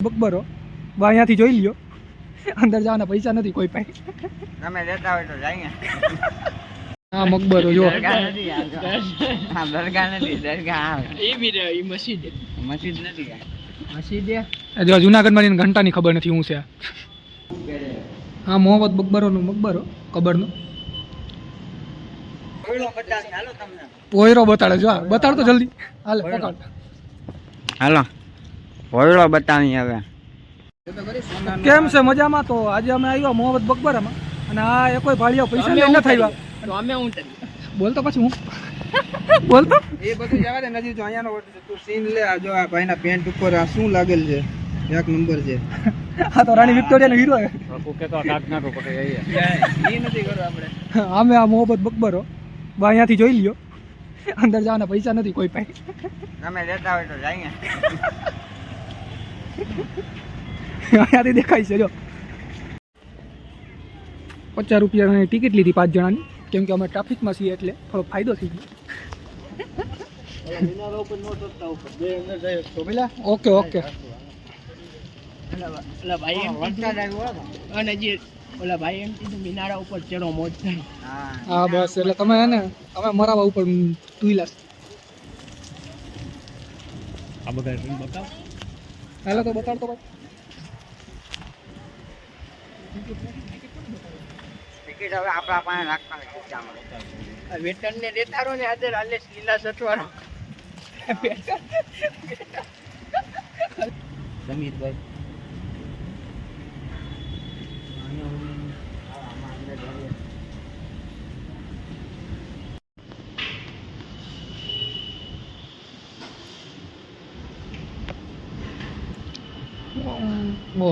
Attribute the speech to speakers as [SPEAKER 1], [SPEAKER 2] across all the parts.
[SPEAKER 1] બકબરો અહીંયાથી જોઈ લ્યો, અંદર જવાના પૈસા નથી કોઈ પાસે.
[SPEAKER 2] તમે લેતા હોય તો જાય.
[SPEAKER 1] હા મકબરો જો
[SPEAKER 2] દરગાહ નથી, દરગાહ
[SPEAKER 3] એ બી રે ઈ મસ્જિદ
[SPEAKER 2] નથી.
[SPEAKER 3] મસ્જિદ
[SPEAKER 1] જો જુનાગઢમાં ઘંટાની ખબર નથી હું છે. હા મોહમ્મદ બકબરોનું મકબરો કબરનો પોયરો બતાડે. જો બતાડ તો જલ્દી. હાલે પકડ.
[SPEAKER 2] હાલો ભોયડો બતાવી હવે.
[SPEAKER 1] કેમ છે મજામાં? તો આજે અમે આવ્યા મોહમ્મદ બકબરામાં અને આ એ કોઈ ભાળિયો પૈસા લઈને નથી આવ્યા.
[SPEAKER 3] તો અમે હું
[SPEAKER 1] બોલતો પછી હું બોલતો
[SPEAKER 4] એ બધું જવા દે. નજીક જો અહીંયાનો તું સીન લે. આ જો આ ભાઈના પેન્ટ ઉપર આ શું લાગેલ છે? એક નંબર છે.
[SPEAKER 1] આ તો રાણી વિક્ટોરિયાનો હીરો છે.
[SPEAKER 4] એ નથી કરો આપણે.
[SPEAKER 1] અમે આ મોહમ્મદ બકબરો અહીંયાથી જોઈ લ્યો, અંદર જવાના પૈસા નથી કોઈ પાસે.
[SPEAKER 2] તમે લેતા હોય તો જાય.
[SPEAKER 1] અહીંયાથી દેખાય છે. જો 50 રૂપિયાની ટિકિટ લીધી 5 જણાની, કેમ કે અમે ટ્રાફિકમાં છીએ એટલે થોડો ફાયદો થઈ ગયો. Okay okay.
[SPEAKER 3] ઓલા ભાઈ એમ અને જે ઓલા ભાઈ એમ કીધું મિનારા ઉપર ચડો મોજ થાય.
[SPEAKER 1] હા બસ એટલે તમે હે ને અમે મરાવા ઉપર તુઈલા.
[SPEAKER 3] આ બધા બતાવ.
[SPEAKER 1] હાલો તો બતાડતો ભાઈ.
[SPEAKER 2] ટિકિટ હવે આપણા પાસે રાખવાની ખીચામાં.
[SPEAKER 3] વેટર ને દેતા રહો ને આજે હાલે લીલા સટવાળો.
[SPEAKER 2] સમીરભાઈ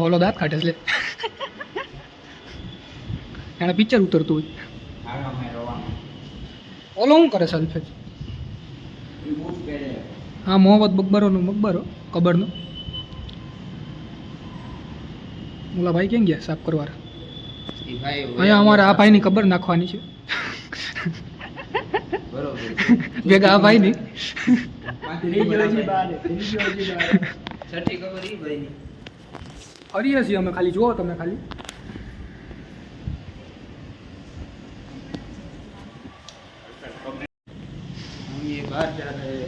[SPEAKER 1] ઓલો દાંત કાઢે એટલે એને પિક્ચર ઉતરતું હોય. ઓલો શું કરે સલ્ફેજ? હા મોહમ્મદ બકબરોનું મકબરો કબરનો. ઓલા ભાઈ કેમ ગયા સાફ કરવા? અહીંયા અમારે આ ભાઈની કબર નાખવાની છે. ભેગા આ ભાઈની ફરીએ છીએ અમે. ખાલી જુઓ તમે ખાલી.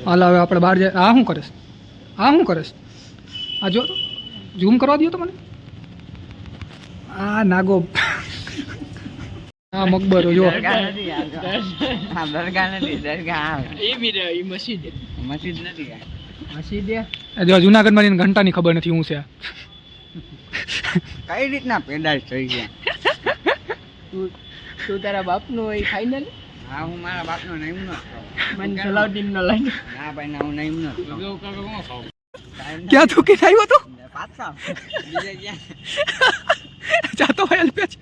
[SPEAKER 1] હાલ હવે આપણે બહાર જાય. આ શું કરે? આ શું કરે? આ જો ઝૂમ કરવા દો તો મને. આ નાગો. હા મકબરો જો
[SPEAKER 2] દરગાહ નથી, દરગાહ
[SPEAKER 3] એ બી રે ઈ મસ્જિદ
[SPEAKER 2] નથી.
[SPEAKER 3] મસ્જિદ
[SPEAKER 1] જો જુનાગઢમાં ઘંટાની ખબર નથી હું છે.
[SPEAKER 2] કઈ રીતના પેદાશ થઈ ગયા?
[SPEAKER 3] તું તારા બાપનું હોય ફાઇનલ.
[SPEAKER 2] હા હું મારા બાપનો નામ નો
[SPEAKER 3] મન સલાઉદ્દીન નો લાગે.
[SPEAKER 2] ના ભાઈ ના હું નામ નો
[SPEAKER 1] ક્યાં તું કે આવ્યો તો?
[SPEAKER 2] પાછા બીજે ક્યાં
[SPEAKER 1] જાતો હોય અલ્પેશ.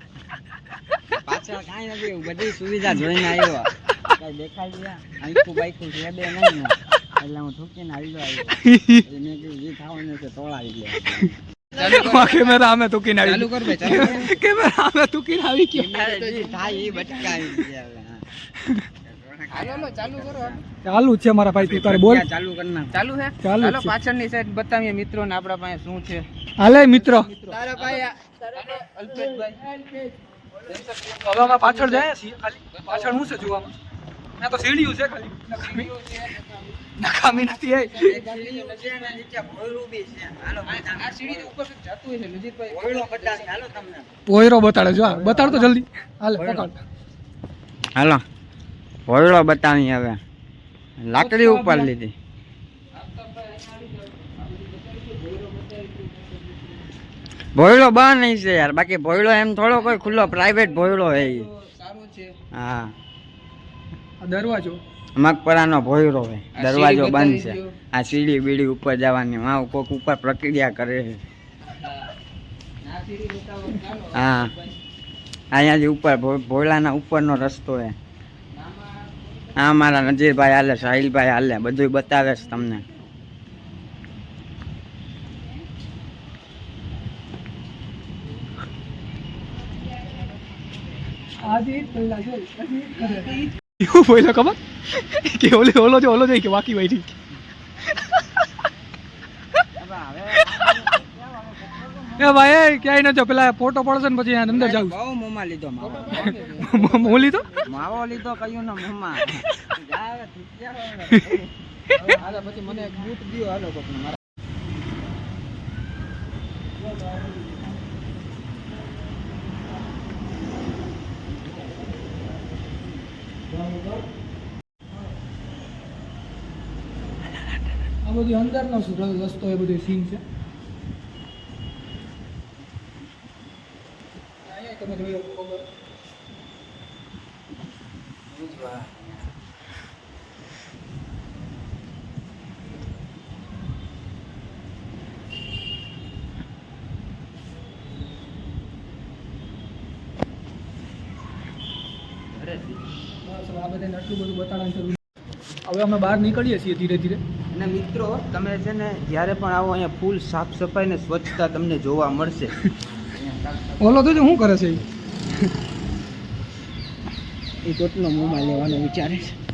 [SPEAKER 2] પાછળ કાંઈ નથી, બધી સુવિધા જોઈને આવ્યો. કઈ દેખાય ગયા આંખું બાઈકું છે બે નહીં એટલે હું થૂકીને આવી આવ્યો. મેં કીધું જે થવાનું છે તોળાવી લે.
[SPEAKER 1] કેમેરા અમે તુકીને આવી.
[SPEAKER 4] ચાલુ કર ભાઈ, ચાલુ કર.
[SPEAKER 1] કેમેરા અમે તુકીને આવી ગયા.
[SPEAKER 2] જે થાય એ બચકાવી ગયા.
[SPEAKER 4] હાલો ચાલુ કરો.
[SPEAKER 1] ચાલુ જ છે મારા ભાઈ. તું તારે બોલ.
[SPEAKER 2] ચાલુ કર નાખ.
[SPEAKER 4] ચાલુ છે.
[SPEAKER 1] ચાલુ
[SPEAKER 4] હાલો
[SPEAKER 1] જ છે.
[SPEAKER 4] પાછળની સાઈડ બતાવીએ મિત્રોને આપણા પાસે શું છે.
[SPEAKER 1] હાલે મિત્રો.
[SPEAKER 4] તારા ભાઈ અલ્પેશભાઈ
[SPEAKER 1] હવે અમે પાછળ જાય છીએ. ખાલી પાછળ શું છે જોવામાં? ત્યાં તો સીડીયું છે ખાલી. નકામી નથી.
[SPEAKER 4] આ સીડી ઉપર જતું હોય છે નજીકભાઈ.
[SPEAKER 1] પોયરો બતાડે. જો બતાડ તો જલ્દી. હાલે પકડ.
[SPEAKER 2] હાલો ભોયડો બતાવી હવે. લાકડી ઉપર લીધી. ભોયડો બંધ નહીં છે યાર. બાકી ભોયડો એમ થોડો કોઈ ખુલ્લો પ્રાઇવેટ ભોયડો હે ઈ.
[SPEAKER 4] સારું છે.
[SPEAKER 2] હા
[SPEAKER 1] આ દરવાજો.
[SPEAKER 2] મગપરાનો ભોયડો હે.
[SPEAKER 4] આ
[SPEAKER 2] દરવાજો
[SPEAKER 4] સીડી
[SPEAKER 2] બંધ
[SPEAKER 4] બતાવી
[SPEAKER 2] છે.
[SPEAKER 4] દ્યો.
[SPEAKER 2] આ સીડી બીડી ઉપર જવાની. હા કોક ઉપર પ્રક્રિયા કરે છે.
[SPEAKER 4] આ સીડી બતાવો. ચાલો.
[SPEAKER 2] હા અહીંયાથી ઉપર ભોયલાના ઉપરનો રસ્તો હે. હા મારા નજીરભાઈ હાલે, સાહિલભાઈ હાલે, બધું બતાવે છે તમને.
[SPEAKER 1] એવું બોલ્યો ખબર કે ઓલો જાય કે બાકી ભાઈ એ ભાઈ ક્યાંય ન જો પેલા ફોટો પડશે ને પછી અહીંયા અંદર જાવ
[SPEAKER 2] બહુ મોમાં લીધો માવો
[SPEAKER 1] હું લીધો
[SPEAKER 2] માવો લીધો કયું ને મોમાં જા હવે
[SPEAKER 4] હાલો પછી મને એક બૂટ દ્યો હાલો કોકને મારા
[SPEAKER 1] આ બધું અંદરનો રસ્તો એ બધું સીન છે અહીંયા તમે જોઈ શકો ખબર બસ આ બધાને આટલું બધું બતાડવાનું શરૂ હવે અમે બહાર નીકળીએ છીએ ધીરે ધીરે
[SPEAKER 4] અને મિત્રો તમે છે ને જ્યારે પણ આવો અહીંયા ફૂલ સાફ સફાઈ ને સ્વચ્છતા તમને જોવા મળશે
[SPEAKER 1] ઓલો તો શું કરે છે
[SPEAKER 3] એ ટોટલો મોંમાં લેવાનો વિચારે છે